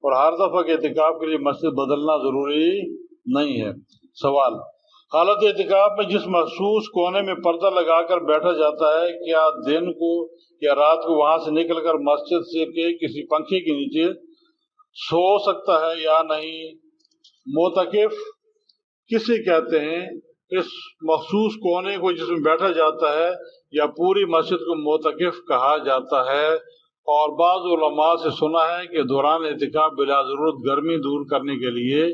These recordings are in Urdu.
اور ہر دفعہ کے اعتکاف کے لیے مسجد بدلنا ضروری نہیں ہے۔ سوال: حالت اعتکاف میں جس مخصوص کونے میں پردہ لگا کر بیٹھا جاتا ہے، کیا دن کو یا رات کو وہاں سے نکل کر مسجد سے کے کسی پنکھے کے نیچے سو سکتا ہے یا نہیں؟ معتکف کسے کہتے ہیں؟ اس مخصوص کونے کو جس میں بیٹھا جاتا ہے یا پوری مسجد کو معتکف کہا جاتا ہے؟ اور بعض علماء سے سنا ہے کہ دوران اعتکاف بلا ضرورت گرمی دور کرنے کے لیے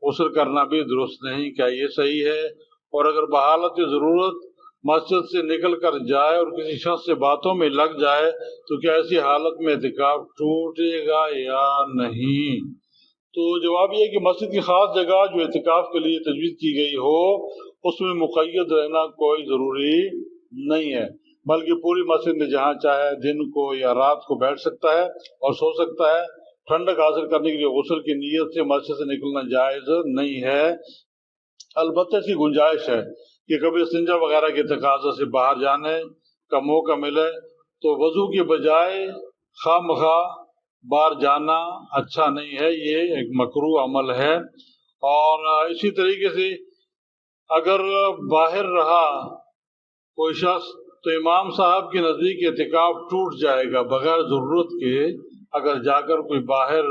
غسل کرنا بھی درست نہیں، کیا یہ صحیح ہے؟ اور اگر بحالت ضرورت مسجد سے نکل کر جائے اور کسی شخص سے باتوں میں لگ جائے تو کیا ایسی حالت میں اعتکاف ٹوٹے گا یا نہیں؟ تو جواب یہ ہے کہ مسجد کی خاص جگہ جو اعتکاف کے لیے تجویز کی گئی ہو اس میں مقید رہنا کوئی ضروری نہیں ہے، بلکہ پوری مسجد میں جہاں چاہے دن کو یا رات کو بیٹھ سکتا ہے اور سو سکتا ہے۔ ٹھنڈک حاصل کرنے کے لیے غسل کی نیت سے مسجد سے نکلنا جائز نہیں ہے۔ البتہ اس کی گنجائش ہے کہ کبھی استنجا وغیرہ کے تقاضا سے باہر جانے کا موقع ملے تو وضو کے بجائے خواہ مخواہ باہر جانا اچھا نہیں ہے، یہ ایک مکروہ عمل ہے۔ اور اسی طریقے سے اگر باہر رہا کوئی شخص تو امام صاحب کے نزدیک اعتکاف ٹوٹ جائے گا بغیر ضرورت کے۔ اگر جا کر کوئی باہر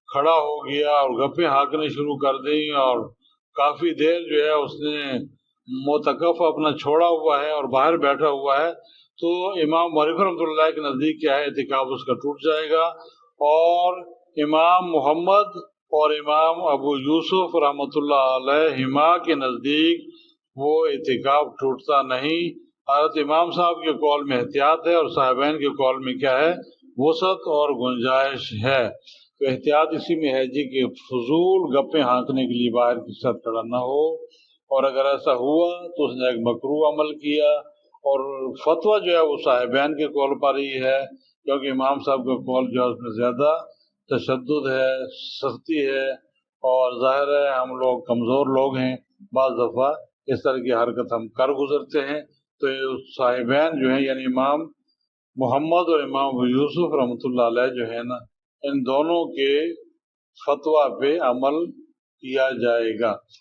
کھڑا ہو گیا اور گپیں ہانکنے شروع کر دیں اور کافی دیر جو ہے اس نے معتکف اپنا چھوڑا ہوا ہے اور باہر بیٹھا ہوا ہے تو امام معرف رحمۃ اللہ کے نزدیک کیا ہے، اعتکاف اس کا ٹوٹ جائے گا۔ اور امام محمد اور امام ابو یوسف رحمۃ اللہ علیہما کے نزدیک وہ اعتکاف ٹوٹتا نہیں۔ حضرت امام صاحب کے قول میں احتیاط ہے اور صاحبین کے قول میں کیا ہے، وسعت اور گنجائش ہے۔ تو احتیاط اسی میں ہے جی کہ فضول گپیں ہانکنے کے لیے باہر کے ساتھ کھڑا نہ ہو، اور اگر ایسا ہوا تو اس نے ایک مکروہ عمل کیا۔ اور فتویٰ جو ہے وہ صاحبین کے قول پر ہی ہے، کیونکہ امام صاحب کا قول جو ہے اس میں زیادہ تشدد ہے، سختی ہے، اور ظاہر ہے ہم لوگ کمزور لوگ ہیں، بعض دفعہ اس طرح کی حرکت ہم کر گزرتے ہیں۔ تو صاحبین جو ہیں یعنی امام محمد اور امام ابو یوسف رحمۃ اللہ علیہ جو ہے نا، ان دونوں کے فتویٰ پہ عمل کیا جائے گا۔